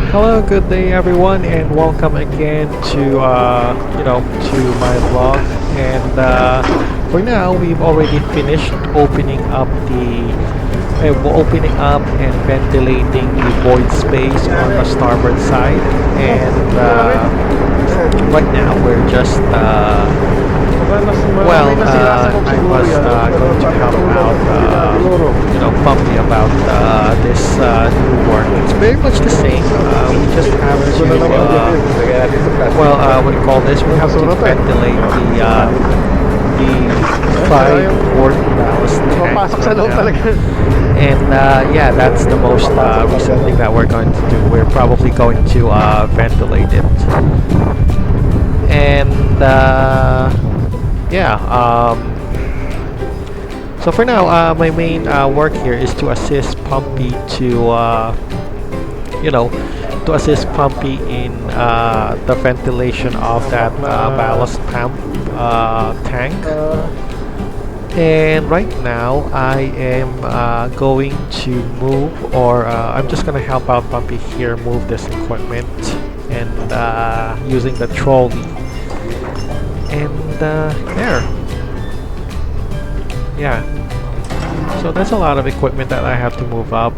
Hello, good day everyone, and welcome again to to my vlog. And for now, we've already finished opening up and ventilating the void space on the starboard side. And right now, we're just I was going to help out, Pumpy about this new work. It's very much the same. We just have to, what do you call this? We have to ventilate the 5-quart ballast tank right now. And yeah, that's the most recent thing that we're going to do. We're probably going to ventilate it. And so for now, my main work here is to assist Pumpy to assist Pumpy in the ventilation of that ballast tank. And right now, I am going to move, or I'm just gonna help out Pumpy here move this equipment, and using the trolley. And there. Yeah, so that's a lot of equipment that I have to move up.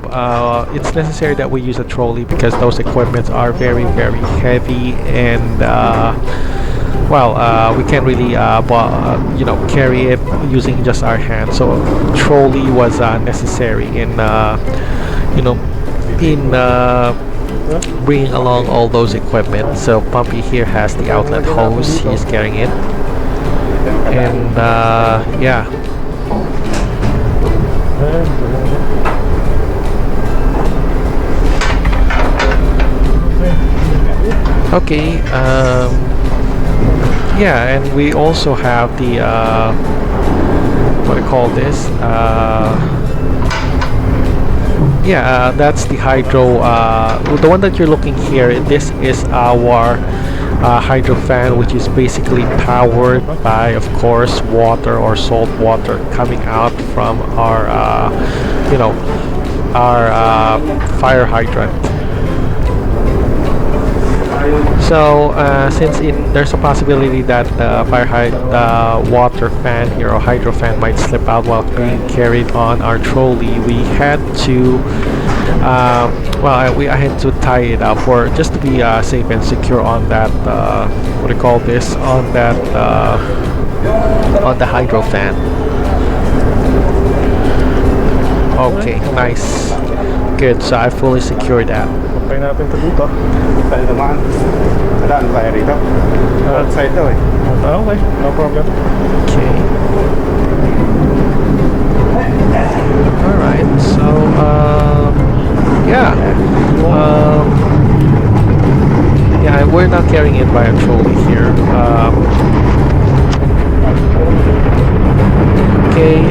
It's necessary that we use a trolley because those equipments are very heavy, and we can't really carry it using just our hands. So trolley was necessary in bringing along all those equipment. So Pumpy here has the outlet hose, he's carrying it. And yeah. Okay, yeah, and we also have the what do you call this? That's the hydro. The one that you're looking here. This is our hydro fan, which is basically powered by, of course, water or salt water coming out from our, fire hydrant. So since there's a possibility that the water fan here or hydro fan might slip out while being carried on our trolley, we had to I had to tie it up for just to be safe and secure on that what do you call this, on that on the hydro fan. Okay, nice, good. So I fully secured that. Okay natin ito dito. Tayo naman. Adaan tayo rito. Outside daw eh. Okay, no problem. Okay. Alright, so we're not carrying it by a trolley here. Okay.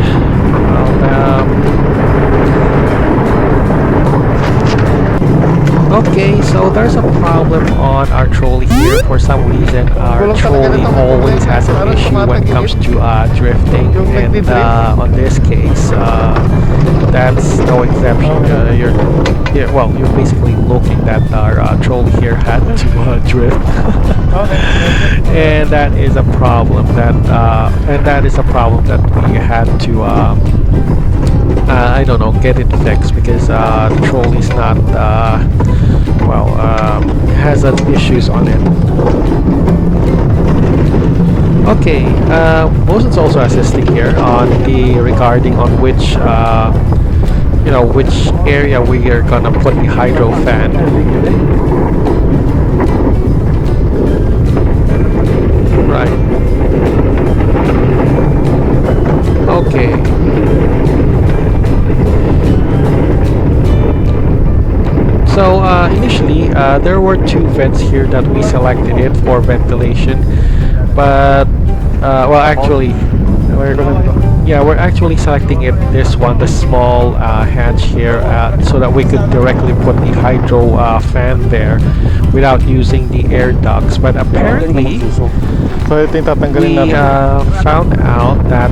Okay, so there's a problem on our trolley here. For some reason, our trolley always has an issue when it comes to drifting, and on this case, that's no exception. You're basically looking that our trolley here had to drift, and that is a problem. That we had to I don't know, get it fixed, because the trolley's not has issues on it. Okay, Mosen's also assisting here on regarding on which which area we are gonna put the hydro fan. Right. Okay. So initially, there were 2 vents here that we selected it for ventilation, but we're actually selecting it this one, the small hatch here, so that we could directly put the hydro fan there without using the air ducts. But apparently, we found out that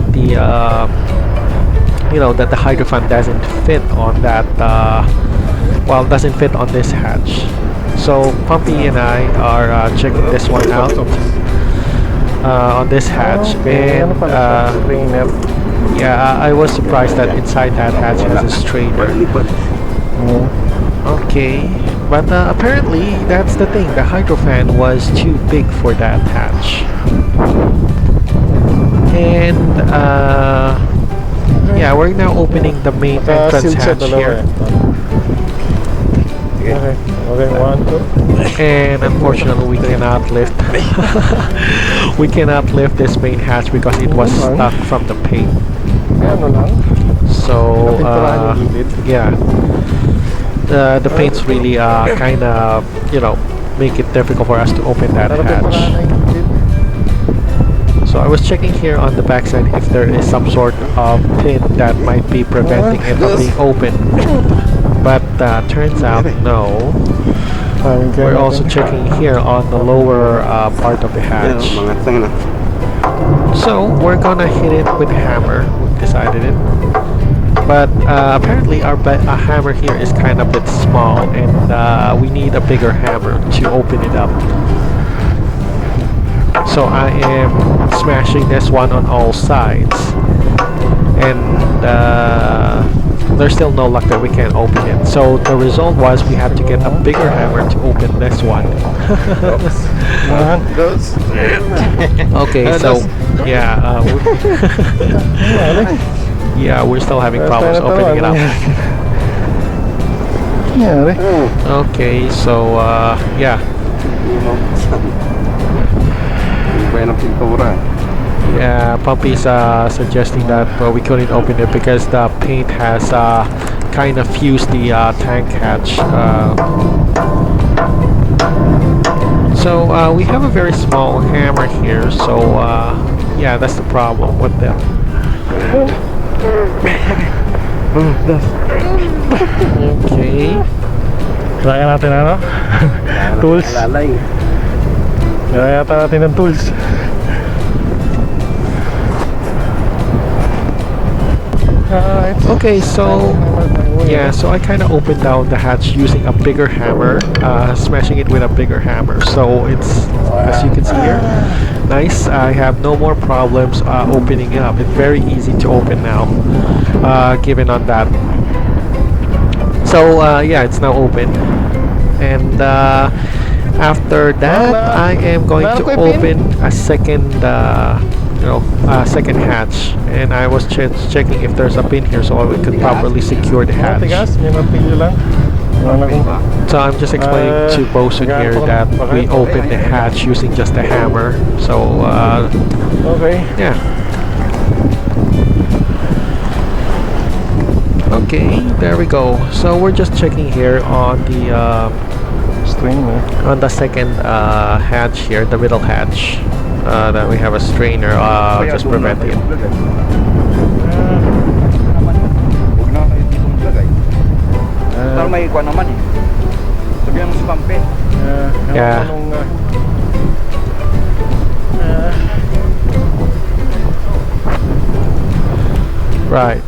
that the hydro fan doesn't fit on that doesn't fit on this hatch. So Pumpy and I are checking this one out on this hatch, and yeah, I was surprised that inside that hatch has a strainer. Okay, but apparently that's the thing. The hydrofan was too big for that hatch, and yeah, we're now opening the main entrance hatch here. Okay, 1, 2. And unfortunately we cannot lift we cannot lift this main hatch because it was stuck from the paint. So yeah, the paints really kind of, you know, make it difficult for us to open that hatch. So I was checking here on the backside if there is some sort of pin that might be preventing it from being open, but turns out no. We're also checking here on the lower part of the hatch. So we're gonna hit it with a hammer. We've decided it, but apparently our hammer here is kind of a bit small, and we need a bigger hammer to open it up. So I am smashing this one on all sides, and there's still no luck that we can open it. So the result was we had to get a bigger hammer to open this one. Okay, so yeah, yeah, we're still having problems opening it up. Okay, so yeah. Yeah, Pumpy's suggesting that we couldn't open it because the paint has kind of fused the tank hatch. So we have a very small hammer here, so yeah, that's the problem with them. Okay. Kaya natin ano? Tools. Kaya natin ng tools. Okay, so yeah, so I kind of opened down the hatch using a bigger hammer, smashing it with a bigger hammer. So it's, as you can see here, nice. I have no more problems opening it up. It's very easy to open now, given on that. So yeah, it's now open, and after that I am going to open a second second hatch, and I was checking if there's a pin here so we could properly secure the hatch. So I'm just explaining to Bosun here that we opened the hatch using just a hammer. So yeah. Okay, there we go. So we're just checking here on the second hatch here, the middle hatch, that we have a strainer just preventing it. Yeah. Right.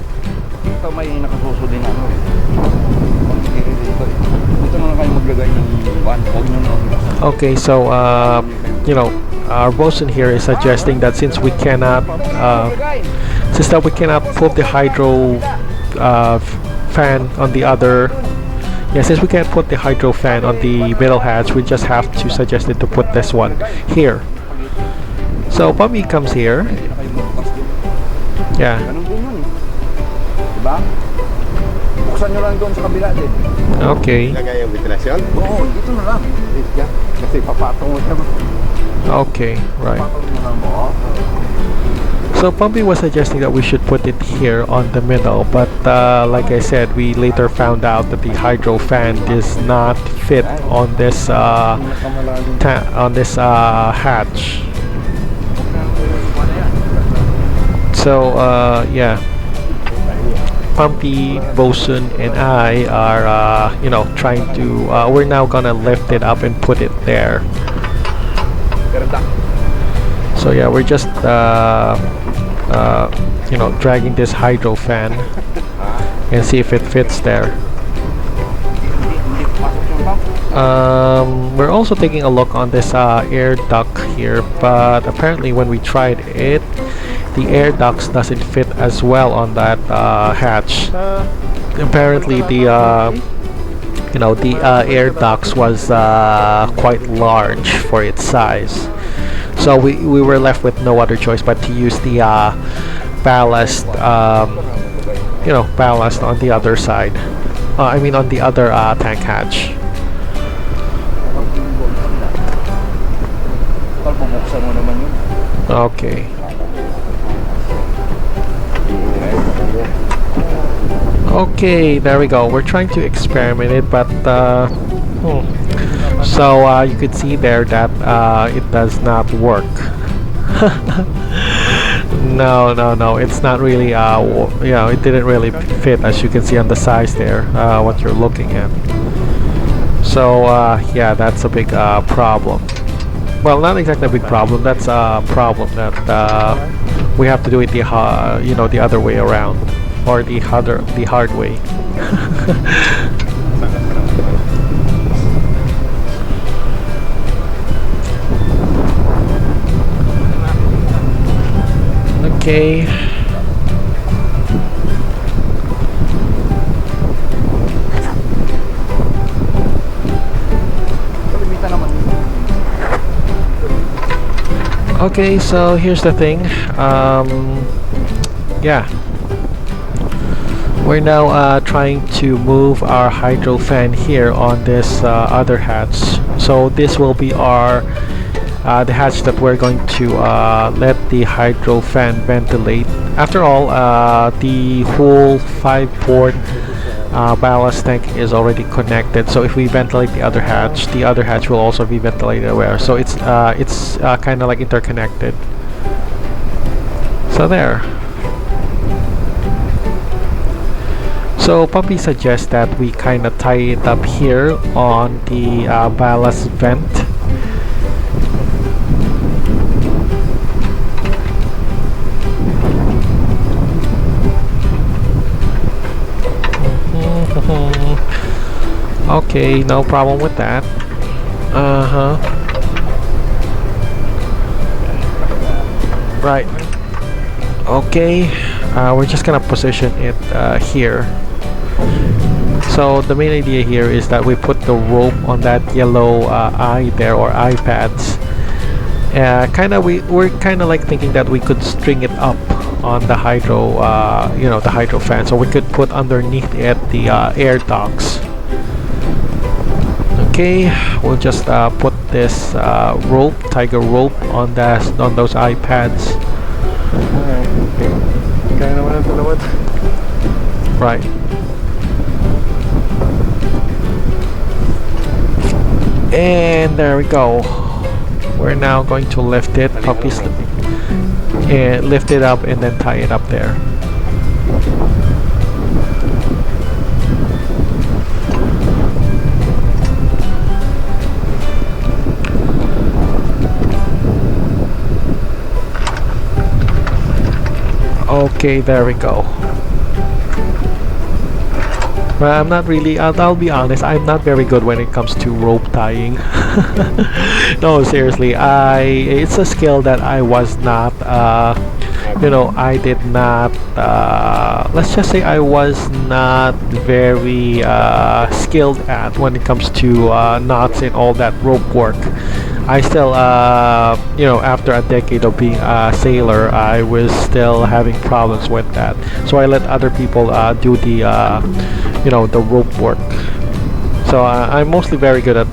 Okay, so you know, our bosun here is suggesting that since we cannot put the hydro fan on the other, since we can't put the hydro fan on the middle hatch, we just have to suggest it to put this one here. So Bobby comes here. Yeah. Buksan nyo lang doon sa kabila din. Okay. Lagay yung ventilasyon? Oo, dito na lang. Kasi papatong mo siya. Okay, right. Papatong mo lang mo. So Pumpy was suggesting that we should put it here on the middle, but like I said, we later found out that the hydro fan does not fit on this hatch. So yeah. Pumpy, Bosun, and I are, you know, trying to. We're now gonna lift it up and put it there. So yeah, we're just, you know, dragging this hydro fan and see if it fits there. We're also taking a look on this air duct here, but apparently when we tried it, the air ducts doesn't fit as well on that hatch. Apparently the air ducts was quite large for its size, so we were left with no other choice but to use the ballast ballast on the other side, I mean on the other tank hatch. Okay. Okay, there we go. We're trying to experiment it, but so you could see there that it does not work. No, it's not really it didn't really fit, as you can see on the size there, what you're looking at. So yeah, that's a big problem. Well, not exactly a big problem. That's a problem that we have to do it the the other way around, or the hard way. Okay. Okay, so here's the thing. Yeah, we're now trying to move our hydro fan here on this other hatch. So this will be our the hatch that we're going to let the hydro fan ventilate. After all, the whole 5-port ballast tank is already connected, so if we ventilate the other hatch will also be ventilated aware. So it's kind of like interconnected. So there. So Puppy suggests that we kind of tie it up here on the ballast vent. Okay, no problem with that. Right. Okay, we're just gonna position it here. So the main idea here is that we put the rope on that yellow eye there, or eye pads. We're kind of like thinking that we could string it up on the hydro, the hydro fan, so we could put underneath it the air ducts. Okay, we'll just put this rope, tiger rope, on those eye pads. Right. And there we go. We're now going to lift it, Puppy's and lift it up and then tie it up there. Okay, there we go. Well, I'm not really, I'll be honest, I'm not very good when it comes to rope tying. No, seriously, it's a skill that I was not, I did not, let's just say I was not very skilled at when it comes to knots and all that rope work. I still, after a decade of being a sailor, I was still having problems with that. So I let other people do the, the rope work. So I'm mostly very good at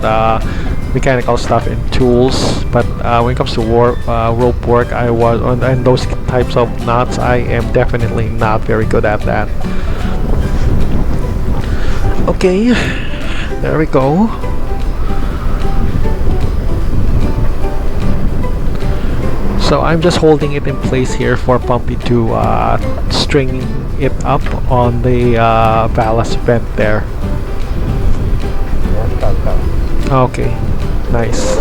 mechanical stuff and tools, but when it comes to rope work, and those types of knots, I am definitely not very good at that. Okay, there we go. So I'm just holding it in place here for Pumpy to string it up on the ballast vent there. Okay, nice.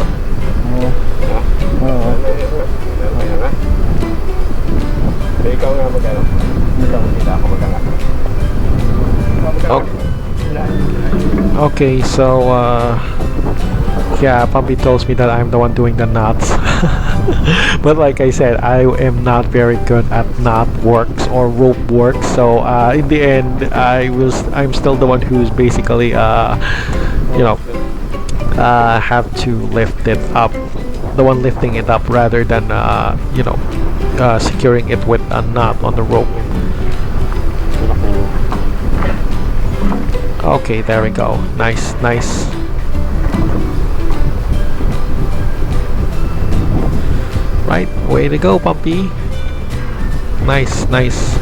Okay, so yeah, Pumpy tells me that I'm the one doing the knots. But like I said, I am not very good at knot works or rope work. So in the end, I'm still the one who's basically have to lift it up, the one lifting it up rather than securing it with a knot on the rope. Okay, there we go. Nice, nice. Right, way to go, Pumpy. Nice, nice.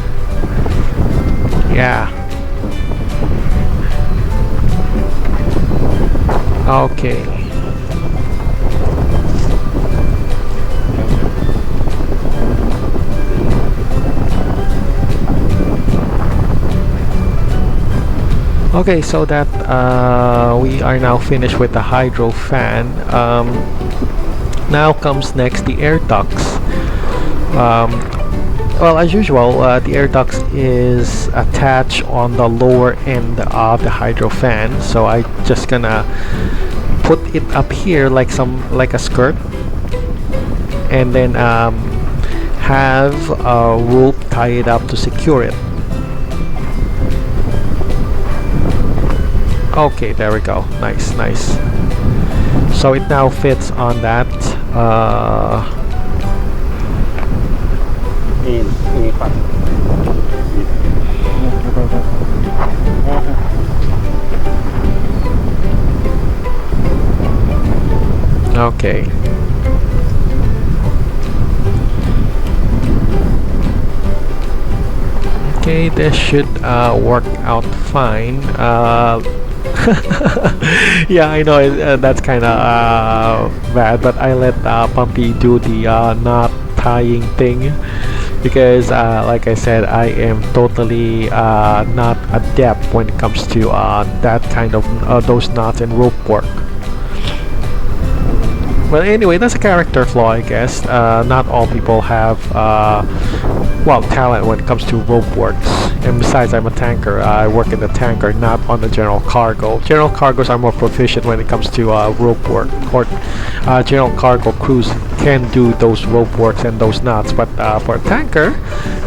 Yeah. Okay. Okay, so that we are now finished with the hydro fan. Now comes next the air ducts. Well, as usual, the air ducts is attached on the lower end of the hydro fan. So I just gonna put it up here like a skirt, and then have a rope tie it up to secure it. Okay, there we go. Nice, nice. So it now fits on that. Okay. Okay, this should work out fine. Yeah, I know that's kind of bad, but I let Pumpy do the knot tying thing because, like I said, I am totally not adept when it comes to that kind of those knots and rope work. Well, anyway, that's a character flaw, I guess. Not all people have talent when it comes to rope works. And besides, I'm a tanker. I work in the tanker, not on the general cargo. General cargos are more proficient when it comes to rope work. Or general cargo crews can do those rope works and those knots. But for a tanker,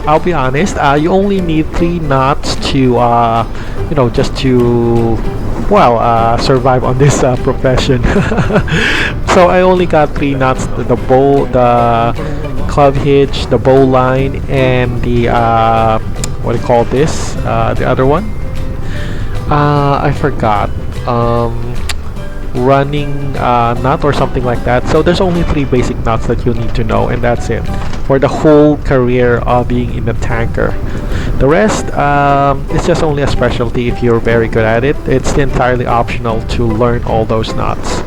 I'll be honest, you only need 3 knots to, just to survive on this profession. So I only got 3 knots: the bow, the club hitch, the bow line, and the what do you call this? The other one? I forgot. Running knot or something like that. So there's only 3 basic knots that you need to know, and that's it for the whole career of being in the tanker. The rest, it's just only a specialty if you're very good at it. It's entirely optional to learn all those knots.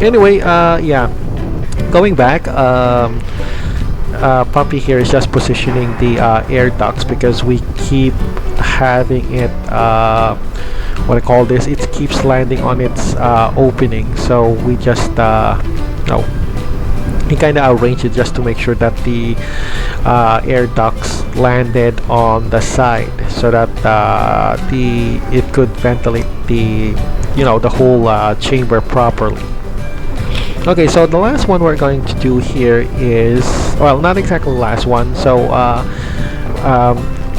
Anyway, yeah, going back, Pumpy here is just positioning the air ducts because we keep having it, what I call this, it keeps landing on its opening. So we just, he kind of arranged it just to make sure that the air ducts landed on the side so that it could ventilate the the whole chamber properly. Okay, so the last one we're going to do here is, well, not exactly the last one. So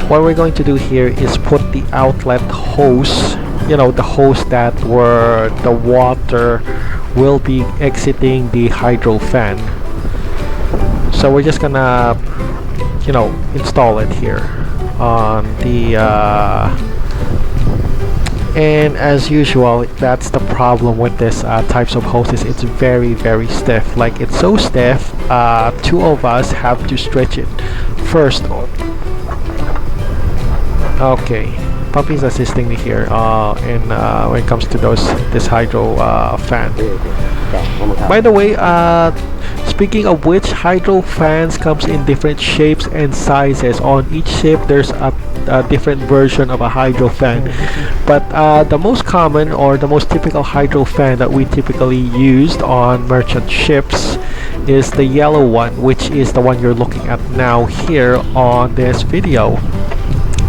what we're going to do here is put the outlet hose, the hose that where the water will be exiting the hydro fan. So we're just gonna install it here on the and as usual, that's the problem with this types of hoses. It's very, very stiff. Like, it's so stiff, 2 of us have to stretch it first. Okay, Puppy's assisting me here in when it comes to this hydro fan. By the way, speaking of which, hydro fans comes in different shapes and sizes. On each ship there's a different version of a hydro fan, but the most common or the most typical hydro fan that we typically used on merchant ships is the yellow one, which is the one you're looking at now here on this video.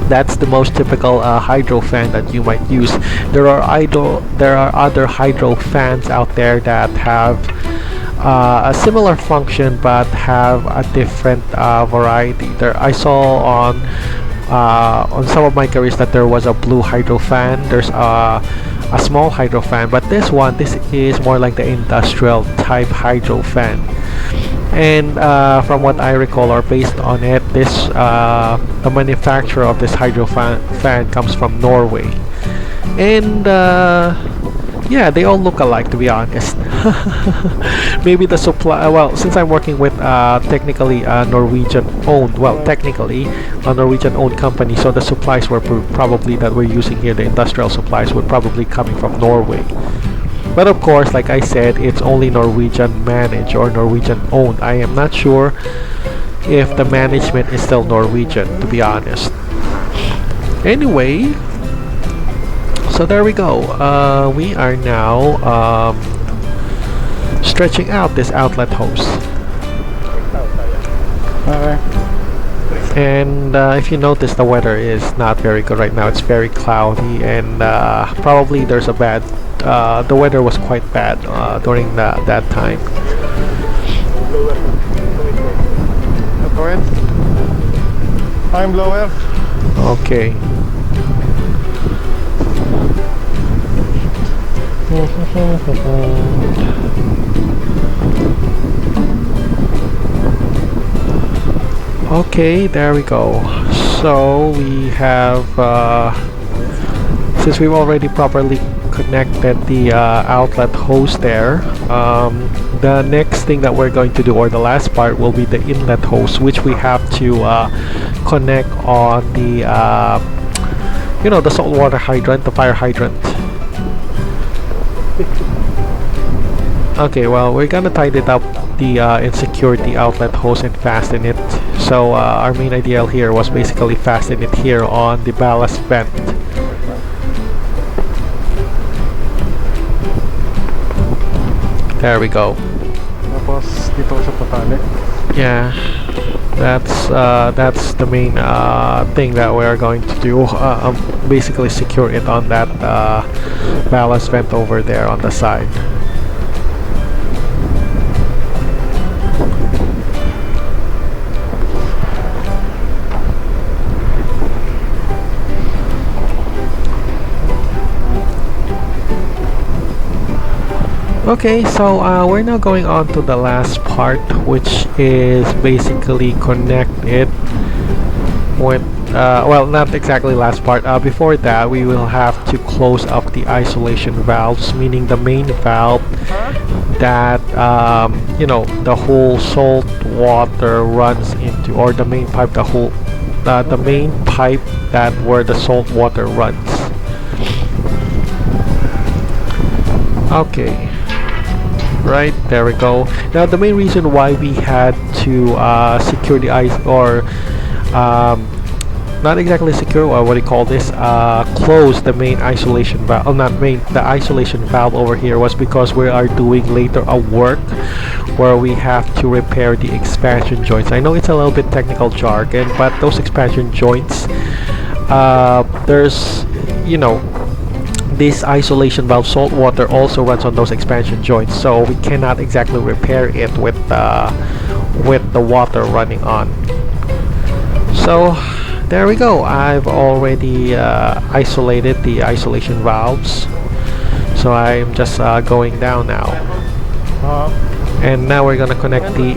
That's the most typical hydro fan that you might use. There are other hydro fans out there that have a similar function but have a different variety. I saw on some of my careers that there was a blue hydro fan. There's a small hydro fan, but this is more like the industrial type hydro fan. And from what I recall, or based on it, the manufacturer of this hydro fan comes from Norway. And yeah, they all look alike, to be honest. Maybe the supply, well, since I'm working with technically Norwegian owned, well, technically a Norwegian owned company, so the supplies were probably that we're using here, the industrial supplies, were probably coming from Norway. But of course, like I said, it's only Norwegian managed or Norwegian owned. I am not sure if the management is still Norwegian, to be honest. Anyway, so there we go. We are now stretching out this outlet hose. Okay. And if you notice, the weather is not very good right now. It's very cloudy, and probably there's a bad the weather was quite bad during that time. I'm blower. Okay. Okay, there we go. So we have since we've already properly connected the outlet hose there, the next thing that we're going to do, or the last part, will be the inlet hose, which we have to connect on the you know, the saltwater hydrant, the fire hydrant. Okay, well, we're gonna tighten it up and secure the outlet hose and fasten it. So our main idea here was basically fasten it here on the ballast vent. There we go. Tapos dito sa patali. Yeah, that's the main thing that we are going to do. Basically secure it on that ballast vent over there on the side. Okay, so we're now going on to the last part, which is basically connect it with well, not exactly last part. Before that, we will have to close up the isolation valves, meaning the main valve that you know, the whole salt water runs into, or the main pipe, the main pipe that where the salt water runs. Okay. Right, there we go. Now the main reason why we had to secure the ice, or not exactly secure, or what do you call this, close the main isolation valve, the isolation valve over here, was because we are doing later a work where we have to repair the expansion joints. I know it's a little bit technical jargon, but those expansion joints, there's, you know, this isolation valve salt water also runs on those expansion joints, so we cannot exactly repair it with the water running on. So there we go. I've already isolated the isolation valves, so I'm just going down now. And now we're gonna connect the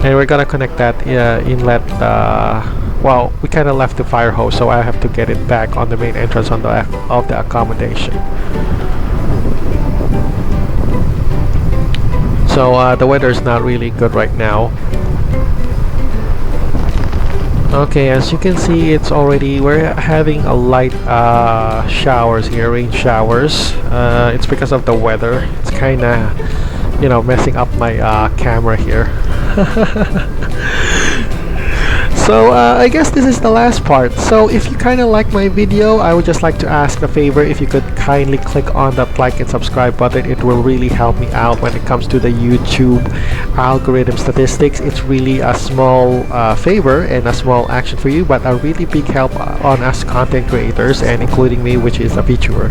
and we're gonna connect that inlet. Well, we kind of left the fire hose, so I have to get it back on the main entrance of the accommodation. So the weather is not really good right now. Okay, as you can see, we're having a light showers here, rain showers. It's because of the weather. It's kind of, you know, messing up my camera here. So I guess this is the last part. So if you kind of like my video, I would just like to ask a favor, if you could kindly click on that like and subscribe button. It will really help me out when it comes to the YouTube algorithm statistics. It's really a small favor and a small action for you, but a really big help on us content creators, and including me, which is a VTuber.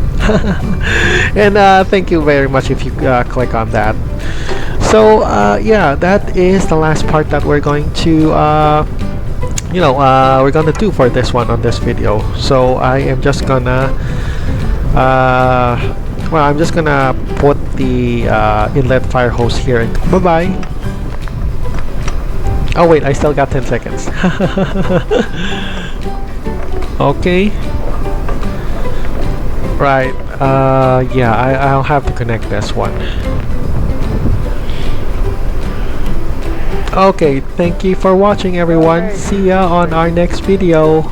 And thank you very much if you click on that. So yeah, that is the last part that we're going to we're gonna do for this one on this video. So I am just gonna I'm just gonna put the inlet fire hose here. Bye bye. Oh wait, I still got 10 seconds. Okay. Right. Yeah, I'll have to connect this one. Okay, thank you for watching, everyone. See ya on our next video.